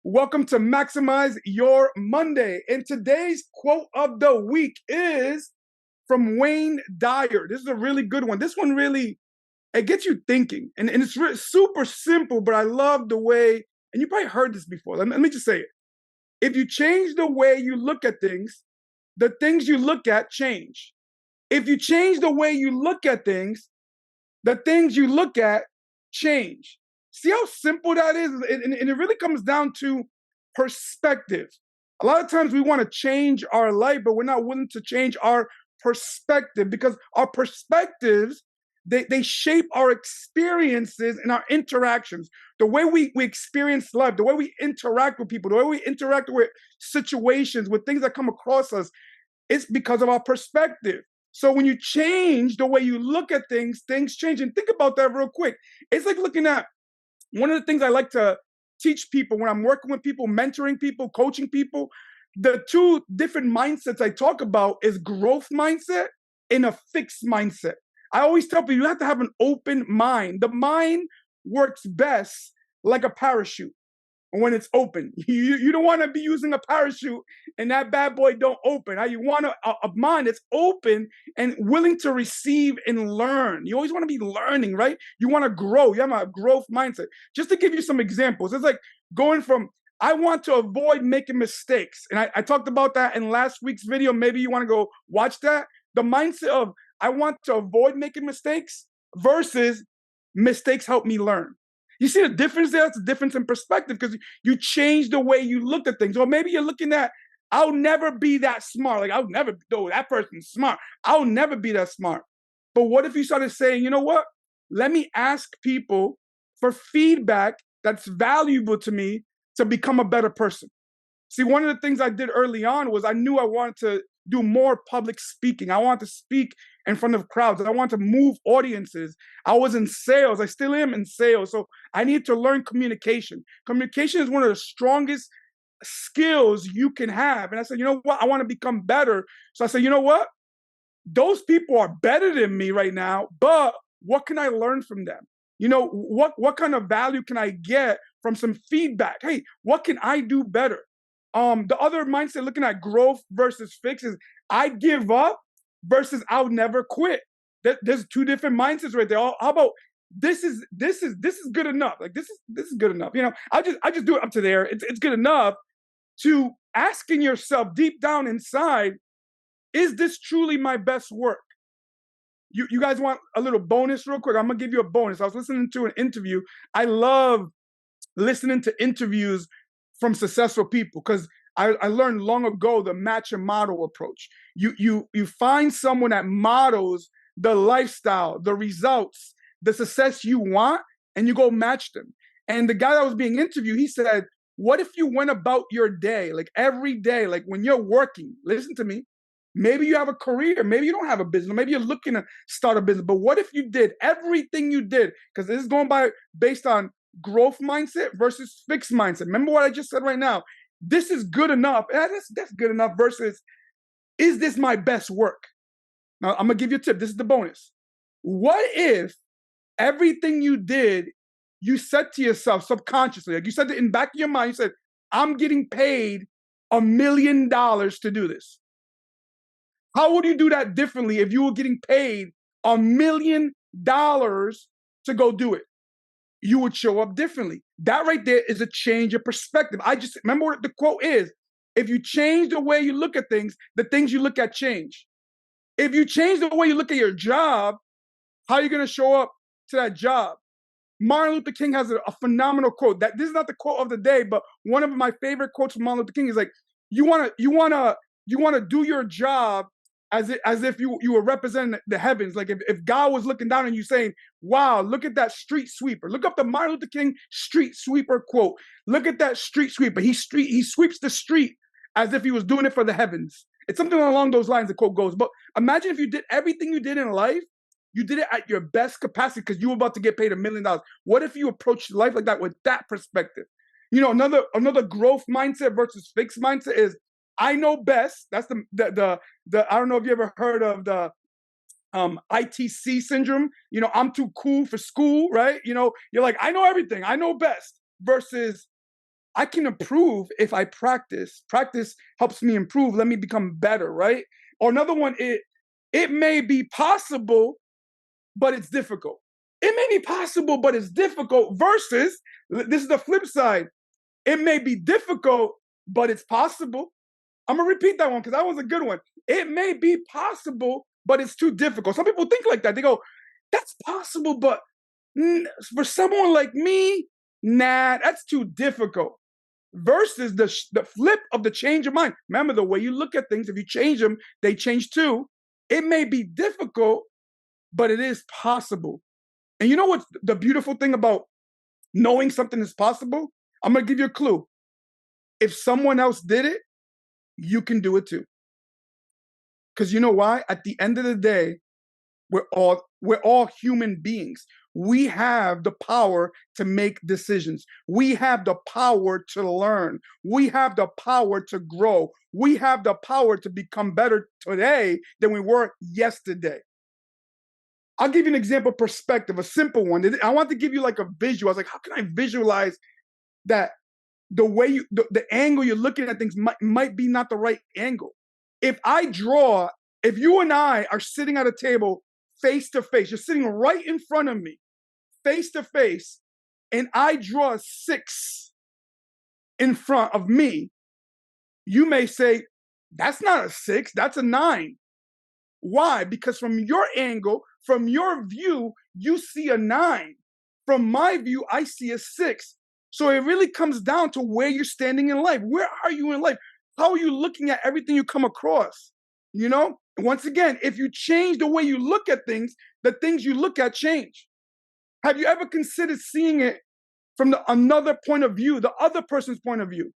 Welcome to Maximize Your Monday. And today's quote of the week is from Wayne Dyer. This is a really good one. This one really, it gets you thinking. And it's super simple, but I love the way, and you probably heard this before. Let me just say it. If you change the way you look at things, the things you look at change. If you change the way you look at things, the things you look at change. See how simple that is? And it really comes down to perspective. A lot of times we want to change our life, but we're not willing to change our perspective because our perspectives, they shape our experiences and our interactions. The way we experience life, the way we interact with people, the way we interact with situations, with things that come across us, it's because of our perspective. So when you change the way you look at things, things change. And think about that real quick. It's like looking at one of the things I like to teach people when I'm working with people, mentoring people, coaching people. The two different mindsets I talk about is growth mindset and a fixed mindset. I always tell people you have to have an open mind. The mind works best like a parachute when it's open. You don't want to be using a parachute and that bad boy don't open. You want a mind that's open and willing to receive and learn. You always want to be learning, right? You want to grow. You have a growth mindset. Just to give you some examples, it's like going from, I want to avoid making mistakes. And I talked about that in last week's video. Maybe you want to go watch that. The mindset of, I want to avoid making mistakes versus mistakes help me learn. You see the difference there? It's a difference in perspective because you change the way you look at things. Or maybe you're looking at, I'll never be that smart. Like, I'll never, though that person's smart. I'll never be that smart. But what if you started saying, you know what? Let me ask people for feedback that's valuable to me to become a better person. See, one of the things I did early on was I knew I wanted to do more public speaking. I wanted to speak in front of crowds. I wanted to move audiences. I was in sales. I still am in sales. So I need to learn communication. Communication is one of the strongest skills you can have. And I said, you know what? I want to become better. So I said, you know what? Those people are better than me right now, but what can I learn from them? You know, what kind of value can I get from some feedback? Hey, what can I do better? The other mindset looking at growth versus fix is I give up versus I'll never quit. There's two different mindsets right there. How about this is good enough? Like this is good enough. You know, I just do it up to there. It's good enough. To asking yourself deep down inside, is this truly my best work? You guys want a little bonus real quick? I'm gonna give you a bonus. I was listening to an interview. I love listening to interviews from successful people because I learned long ago the match and model approach. You find someone that models the lifestyle, the results, the success you want, and you go match them. And the guy that was being interviewed, he said, what if you went about your day, like every day, like when you're working, listen to me, maybe you have a career, maybe you don't have a business, maybe you're looking to start a business, but what if you did everything you did? Because this is going by based on growth mindset versus fixed mindset. Remember what I just said right now? This is good enough. That's good enough versus, is this my best work? Now, I'm going to give you a tip. This is the bonus. What if everything you did, you said to yourself subconsciously, like you said it in the back of your mind, you said, I'm getting paid $1 million to do this. How would you do that differently if you were getting paid $1 million to go do it? You would show up differently. That right there is a change of perspective. I just remember what the quote is. If you change the way you look at things, the things you look at change. If you change the way you look at your job, how are you going to show up to that job? Martin Luther King has a phenomenal quote. That this is not the quote of the day, but one of my favorite quotes from Martin Luther King is like, you want to do your job as if you were representing the heavens. Like if God was looking down on you saying, wow, look at that street sweeper. Look up the Martin Luther King street sweeper quote. Look at that street sweeper. He sweeps the street as if he was doing it for the heavens. It's something along those lines, the quote goes. But imagine if you did everything you did in life, you did it at your best capacity because you were about to get paid $1 million. What if you approached life like that with that perspective? You know, another growth mindset versus fixed mindset is, I know best. That's the I don't know if you ever heard of the ITC syndrome. You know, I'm too cool for school, right? You know, you're like, I know everything. I know best versus I can improve if I practice. Practice helps me improve. Let me become better, right? Or another one, it may be possible, but it's difficult. It may be possible, but it's difficult. Versus, this is the flip side. It may be difficult, but it's possible. I'm gonna repeat that one because that was a good one. It may be possible, but it's too difficult. Some people think like that. They go, "That's possible, but for someone like me, nah, that's too difficult." Versus the flip of the change of mind. Remember, the way you look at things, if you change them, they change too. It may be difficult, but it is possible. And you know what's the beautiful thing about knowing something is possible? I'm gonna give you a clue. If someone else did it, you can do it too. Because you know why? At the end of the day, we're all human beings. We have the power to make decisions. We have the power to learn. We have the power to grow. We have the power to become better today than we were yesterday. I'll give you an example of perspective, a simple one. I want to give you like a visual. I was like, how can I visualize that the way the angle you're looking at things might be not the right angle? If you and I are sitting at a table face to face, you're sitting right in front of me, face to face, and I draw a 6 in front of me, you may say, that's not a 6, that's a 9. Why? Because from your angle, from your view, you see a 9. From my view, I see a 6. So it really comes down to where you're standing in life. Where are you in life? How are you looking at everything you come across? You know, once again, if you change the way you look at things, the things you look at change. Have you ever considered seeing it from another point of view, the other person's point of view?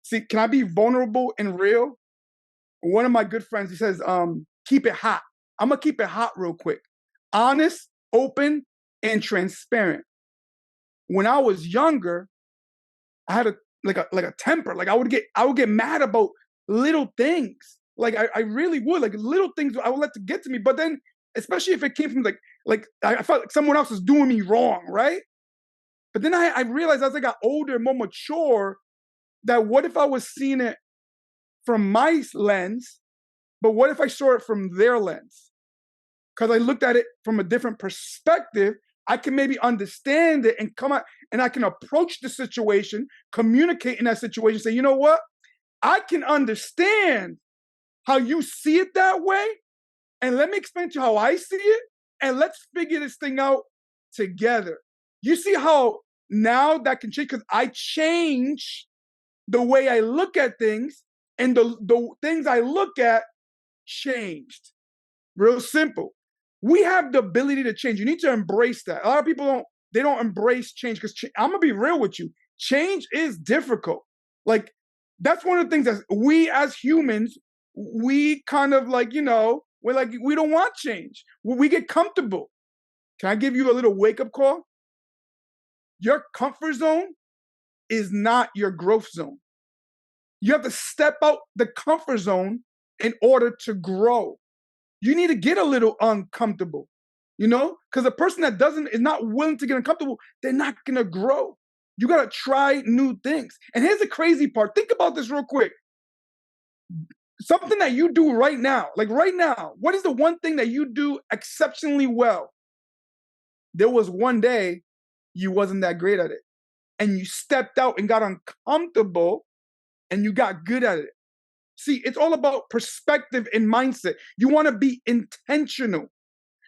See, can I be vulnerable and real? One of my good friends, he says, keep it hot. I'm going to keep it hot real quick. Honest, open, and transparent. When I was younger, I had a temper. Like I would get mad about little things. Like I really would. Like little things I would let to get to me. But then, especially if it came from like I felt like someone else was doing me wrong, right? But then I realized as I got older, more mature, that what if I was seeing it from my lens, but what if I saw it from their lens? Because I looked at it from a different perspective, I can maybe understand it and come out and I can approach the situation, communicate in that situation, say, you know what? I can understand how you see it that way. And let me explain to you how I see it. And let's figure this thing out together. You see how now that can change? Because I change the way I look at things, and the things I look at changed. Real simple. We have the ability to change. You need to embrace that. A lot of people don't embrace change because I'm going to be real with you. Change is difficult. Like, that's one of the things that we as humans, we kind of like, you know, we're like, we don't want change. We get comfortable. Can I give you a little wake-up call? Your comfort zone is not your growth zone. You have to step out the comfort zone in order to grow. You need to get a little uncomfortable, you know, because a person that is not willing to get uncomfortable, they're not going to grow. You got to try new things. And here's the crazy part. Think about this real quick. Something that you do right now, like right now, what is the one thing that you do exceptionally well? There was one day you wasn't that great at it. And you stepped out and got uncomfortable and you got good at it. See, it's all about perspective and mindset. You want to be intentional.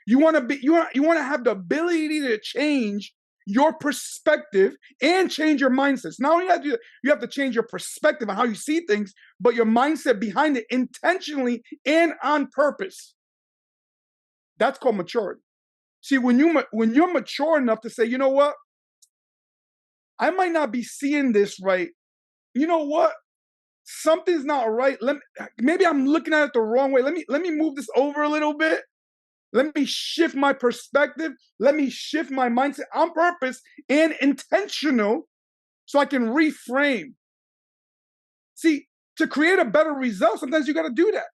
You want to have the ability to change your perspective and change your mindset. Not only that, you have to change your perspective on how you see things, but your mindset behind it intentionally and on purpose. That's called maturity. See, when you're mature enough to say, you know what? I might not be seeing this right. You know what? Something's not right. Maybe I'm looking at it the wrong way. Let me move this over a little bit. Let me shift my perspective. Let me shift my mindset on purpose and intentional so I can reframe. See, to create a better result, sometimes you got to do that.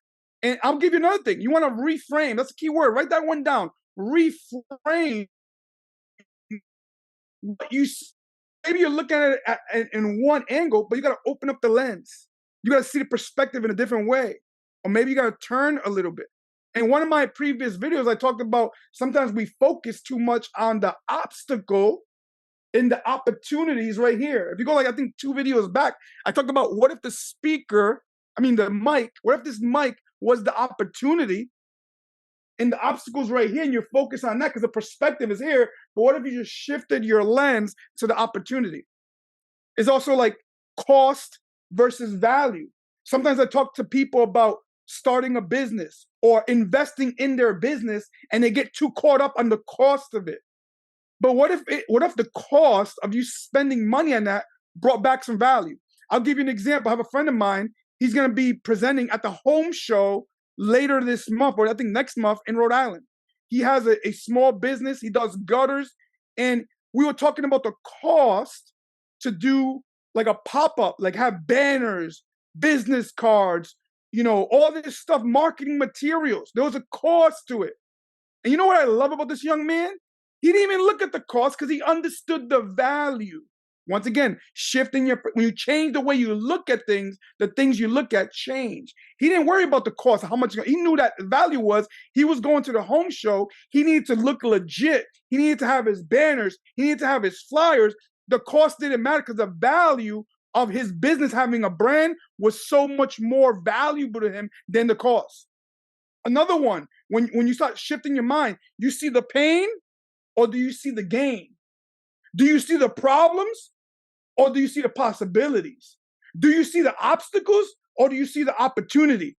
And I'll give you another thing. You want to reframe. That's a key word. Write that one down. Reframe what you say maybe you're looking at it in one angle, but you got to open up the lens. You got to see the perspective in a different way. Or maybe you got to turn a little bit. In one of my previous videos, I talked about sometimes we focus too much on the obstacle in the opportunities right here. If you go like, I think 2 videos back, I talked about what if the mic, what if this mic was the opportunity and the obstacle's right here and you're focused on that because the perspective is here. But what if you just shifted your lens to the opportunity? It's also like cost versus value. Sometimes I talk to people about starting a business or investing in their business and they get too caught up on the cost of it. But what if the cost of you spending money on that brought back some value? I'll give you an example. I have a friend of mine. He's going to be presenting at the home show later this month, or I think next month, in Rhode Island. He has a small business. He does gutters. And we were talking about the cost to do like a pop-up, like have banners, business cards, all this stuff, marketing materials. There was a cost to it. And you know what I love about this young man? He didn't even look at the cost because he understood the value. Once again, when you change the way you look at things, the things you look at change. He didn't worry about the cost, how much. He knew that the value was, he was going to the home show. He needed to look legit. He needed to have his banners. He needed to have his flyers. The cost didn't matter because the value of his business having a brand was so much more valuable to him than the cost. Another one, when you start shifting your mind, you see the pain or do you see the gain? Do you see the problems or do you see the possibilities? Do you see the obstacles or do you see the opportunity?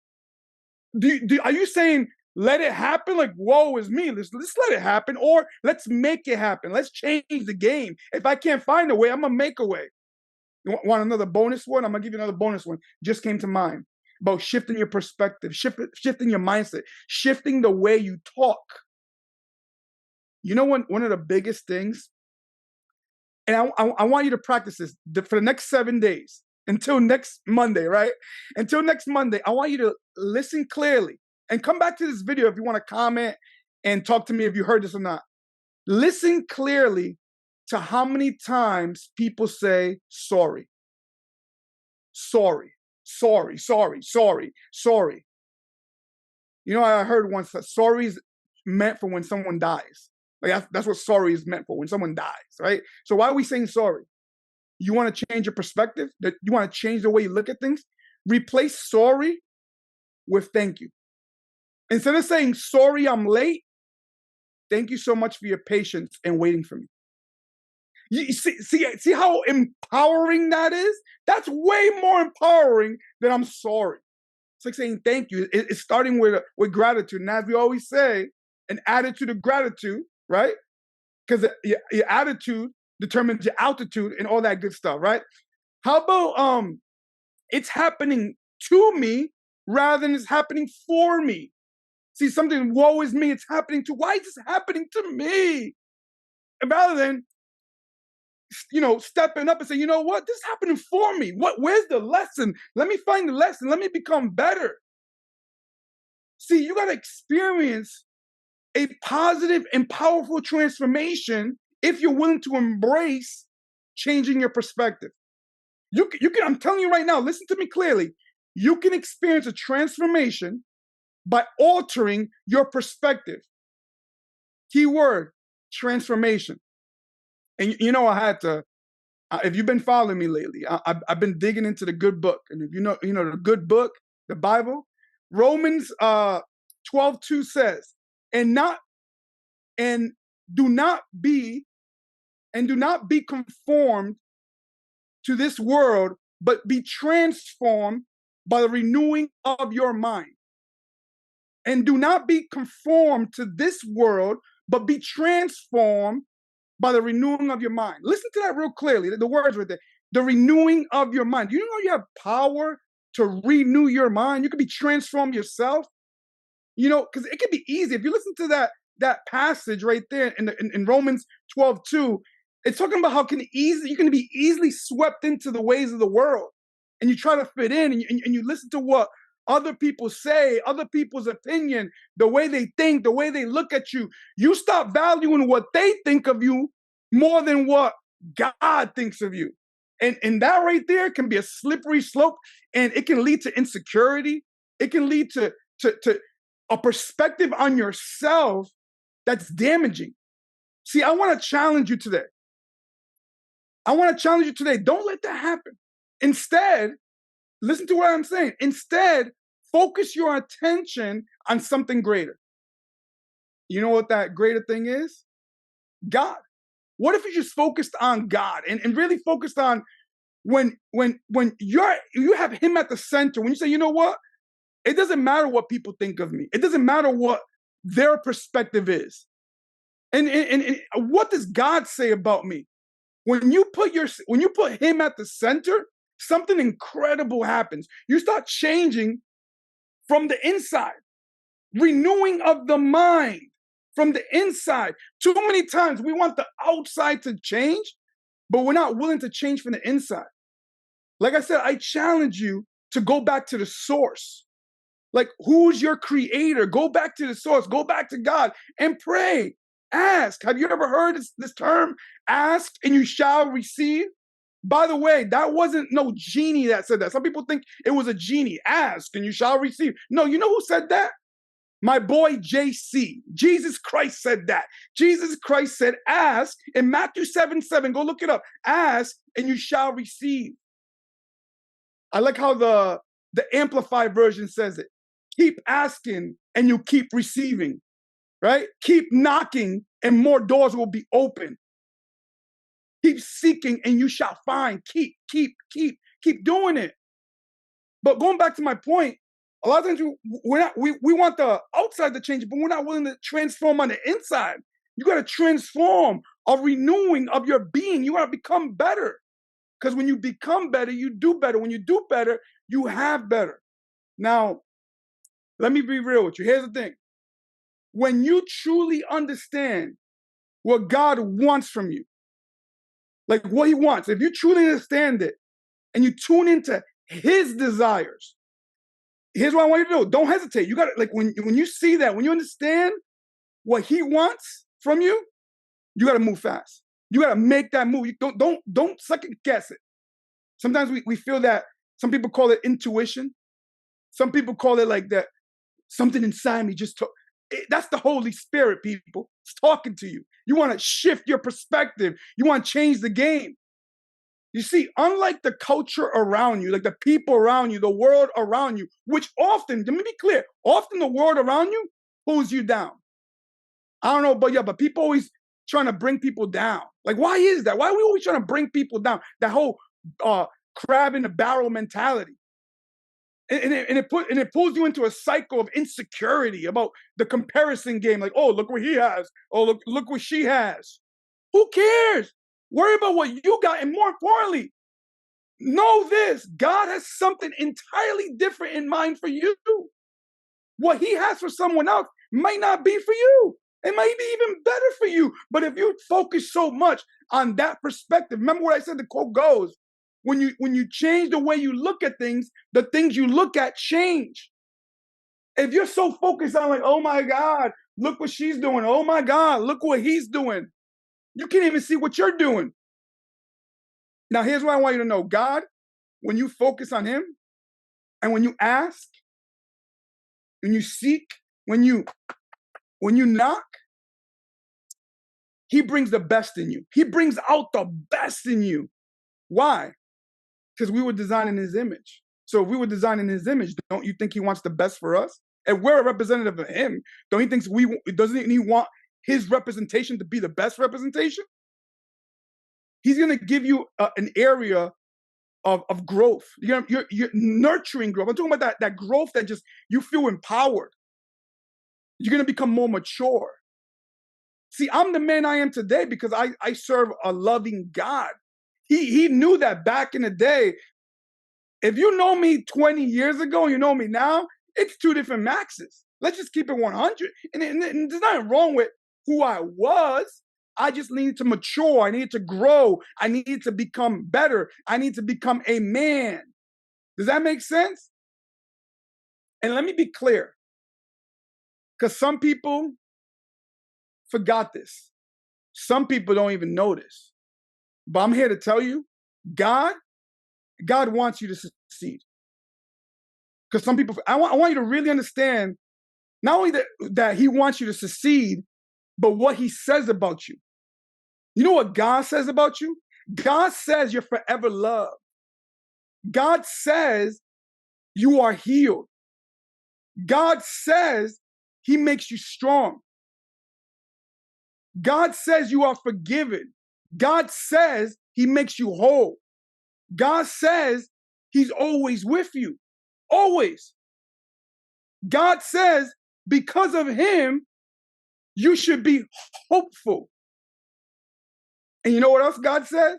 Are you saying, let it happen? Like, woe is me. Let's let it happen. Or let's make it happen. Let's change the game. If I can't find a way, I'm going to make a way. You want another bonus one? I'm going to give you another bonus one. Just came to mind about shifting your perspective, shifting your mindset, shifting the way you talk. You know, one of the biggest things, and I want you to practice this for the next 7 days until next Monday, right? Until next Monday, I want you to listen clearly and come back to this video if you want to comment and talk to me if you heard this or not. Listen clearly to how many times people say sorry. Sorry, sorry, sorry, sorry, sorry. You know, I heard once that sorry is meant for when someone dies. Like that's what sorry is meant for, when someone dies, right? So why are we saying sorry? You want to change your perspective? That you want to change the way you look at things? Replace sorry with thank you. Instead of saying sorry, I'm late, thank you so much for your patience and waiting for me. You see how empowering that is? That's way more empowering than I'm sorry. It's like saying thank you. It's starting with gratitude. And as we always say, an attitude of gratitude, right? Because your attitude determines your altitude and all that good stuff, right? How about it's happening to me rather than it's happening for me? See, something, woe is me, it's happening to, why is this happening to me? And rather than, stepping up and say, you know what, this is happening for me. Where's the lesson? Let me find the lesson. Let me become better. See, you got to experience a positive and powerful transformation if you're willing to embrace changing your perspective. You can, I'm telling you right now, listen to me clearly. You can experience a transformation by altering your perspective. Key word, transformation. And I had to, if you've been following me lately, I've been digging into the good book. And if you know the good book, the Bible, Romans 12:2 says, and do not be conformed to this world, but be transformed by the renewing of your mind. And do not be conformed to this world, but be transformed by the renewing of your mind. Listen to that real clearly. The words right there. The renewing of your mind. You know you have power to renew your mind. You can be transformed yourself. Because it can be easy. If you listen to that passage right there in Romans 12:2, it's talking about how you can be easily swept into the ways of the world. And you try to fit in and you listen to what other people say, other people's opinion, the way they think, the way they look at you. You stop valuing what they think of you more than what God thinks of you. And that right there can be a slippery slope, and it can lead to insecurity. It can lead to a perspective on yourself that's damaging. See, I want to challenge you today. Don't let that happen. Instead, listen to what I'm saying. Instead, focus your attention on something greater. You know what that greater thing is? God. What if you just focused on God and really focused on when you have him at the center, when you say, you know what? It doesn't matter what people think of me. It doesn't matter what their perspective is. And what does God say about me? When you put him at the center, something incredible happens. You start changing from the inside, renewing of the mind from the inside. Too many times we want the outside to change, but we're not willing to change from the inside. Like I said, I challenge you to go back to the source. Like, who's your creator? Go back to the source. Go back to God and pray. Ask. Have you ever heard this term? Ask and you shall receive. By the way, that wasn't no genie that said that. Some people think it was a genie. Ask and you shall receive. No, you know who said that? My boy JC. Jesus Christ said that. Jesus Christ said, ask in Matthew 7:7. Go look it up. Ask and you shall receive. I like how the Amplified version says it. Keep asking and you keep receiving, right? Keep knocking and more doors will be open. Keep seeking and you shall find. Keep doing it. But going back to my point, a lot of times we want the outside to change, but we're not willing to transform on the inside. You got to transform, a renewing of your being. You got to become better. Because when you become better, you do better. When you do better, you have better. Now, let me be real with you. Here's the thing. When you truly understand what God wants from you, like what he wants, if you truly understand it and you tune into his desires, here's what I want you to do. Don't hesitate. You got to, like, when you see that, when you understand what he wants from you, you got to move fast. You got to make that move. You don't second guess it. Sometimes we feel that some people call it intuition. Some people call it like that. Something inside me just took. That's the Holy Spirit, people. It's talking to you. You want to shift your perspective. You want to change the game. You see, unlike the culture around you, like the people around you, the world around you, which often, let me be clear, often the world around you pulls you down. I don't know about you, but people always trying to bring people down. Like, why is that? Why are we always trying to bring people down? That whole crab in the barrel mentality. And it pulls you into a cycle of insecurity about the comparison game. Like, oh, look what he has. Oh, look what she has. Who cares? Worry about what you got. And more importantly, know this. God has something entirely different in mind for you. What he has for someone else might not be for you. It might be even better for you. But if you focus so much on that perspective, remember what I said, the quote goes, when you change the way you look at things, the things you look at change. If you're so focused on like, oh my God, look what she's doing. Oh my God, look what he's doing. You can't even see what you're doing. Now, here's what I want you to know. God, when you focus on him and when you ask, when you seek, when you knock, he brings the best in you. He brings out the best in you. Why? Because we were designed in his image. So if we were designed in his image, don't you think he wants the best for us? And we're a representative of him. Don't he think doesn't he want his representation to be the best representation? He's going to give you an area of growth. You're nurturing growth. I'm talking about that growth that just, you feel empowered. You're going to become more mature. See, I'm the man I am today because I serve a loving God. He knew that back in the day. If you know me 20 years ago and you know me now, it's two different Maxes. Let's just keep it 100. And there's nothing wrong with who I was. I just needed to mature. I needed to grow. I needed to become better. I need to become a man. Does that make sense? And let me be clear, because some people forgot this. Some people don't even know this. But I'm here to tell you, God wants you to succeed. Because some people, I want you to really understand not only that he wants you to succeed, but what he says about you. You know what God says about you? God says you're forever loved. God says you are healed. God says he makes you strong. God says you are forgiven. God says he makes you whole. God says he's always with you. Always. God says because of him, you should be hopeful. And you know what else God says?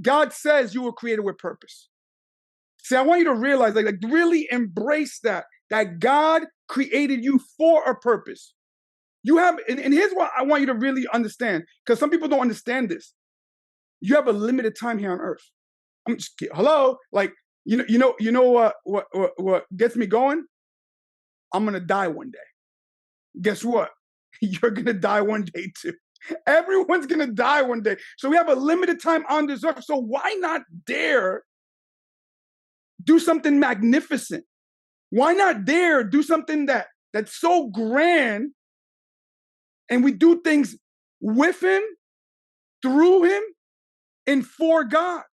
God says you were created with purpose. See, I want you to realize, like really embrace that God created you for a purpose. You have, and here's what I want you to really understand, because some people don't understand this. You have a limited time here on earth. I'm just kidding. Hello, like you know what gets me going? I'm gonna die one day. Guess what? You're gonna die one day too. Everyone's gonna die one day. So we have a limited time on this earth. So why not dare do something magnificent? Why not dare do something that's so grand, and we do things with him, through him, and for God?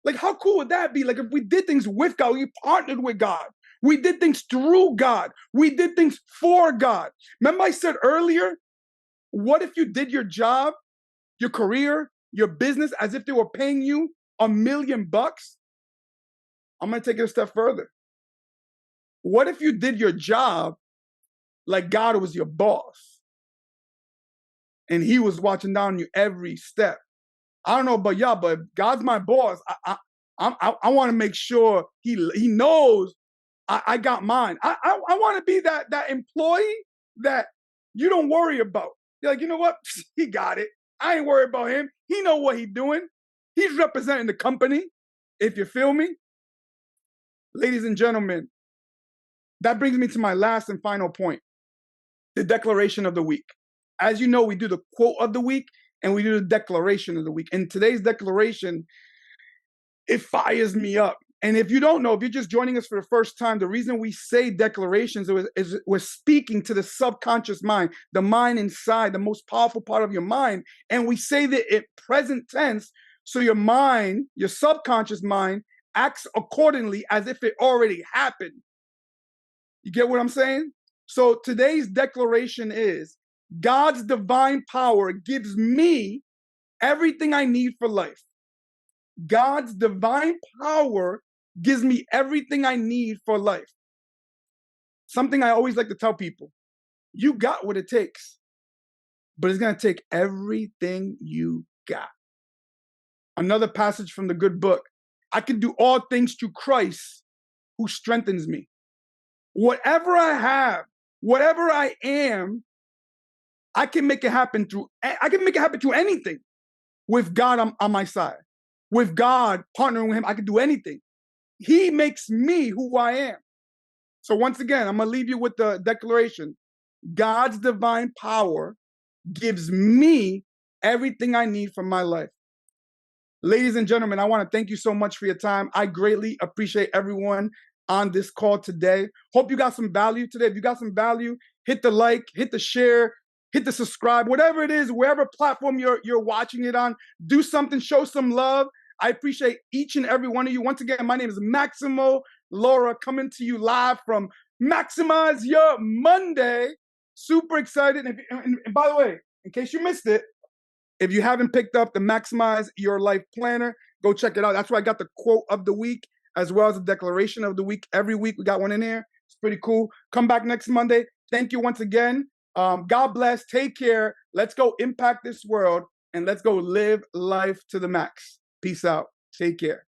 Like, how cool would that be? Like, if we did things with God, we partnered with God. We did things through God. We did things for God. Remember I said earlier, what if you did your job, your career, your business as if they were paying you $1 million? I'm going to take it a step further. What if you did your job like God was your boss and he was watching down on you every step? I don't know about y'all, but if God's my boss, I want to make sure he knows I got mine. I want to be that employee that you don't worry about. You're like, you know what? He got it. I ain't worried about him. He know what he's doing. He's representing the company, if you feel me. Ladies and gentlemen, that brings me to my last and final point, the declaration of the week. As you know, we do the quote of the week and we do the declaration of the week. And today's declaration, it fires me up. And if you don't know, if you're just joining us for the first time, the reason we say declarations is we're speaking to the subconscious mind, the mind inside, the most powerful part of your mind. And we say that in present tense, so your mind, your subconscious mind, acts accordingly as if it already happened. You get what I'm saying? So today's declaration is, God's divine power gives me everything I need for life. God's divine power gives me everything I need for life. Something I always like to tell people, you got what it takes, but it's going to take everything you got. Another passage from the good book, I can do all things through Christ who strengthens me. Whatever I have, whatever I am, I can make it happen through anything. With God on my side, with God partnering with him, I can do anything. He makes me who I am. So once again, I'm going to leave you with the declaration. God's divine power gives me everything I need for my life. Ladies and gentlemen, I want to thank you so much for your time. I greatly appreciate everyone on this call today. Hope you got some value today. If you got some value, hit the like, hit the share, hit the subscribe, whatever it is, wherever platform you're watching it on. Do something, show some love. I appreciate each and every one of you. Once again, my name is Maximo Lora, coming to you live from Maximize Your Monday. Super excited. And by the way, in case you missed it, if you haven't picked up the Maximize Your Life Planner, go check it out. That's where I got the quote of the week, as well as the declaration of the week. Every week we got one in here. It's pretty cool. Come back next Monday. Thank you once again. God bless. Take care. Let's go impact this world and let's go live life to the max. Peace out. Take care.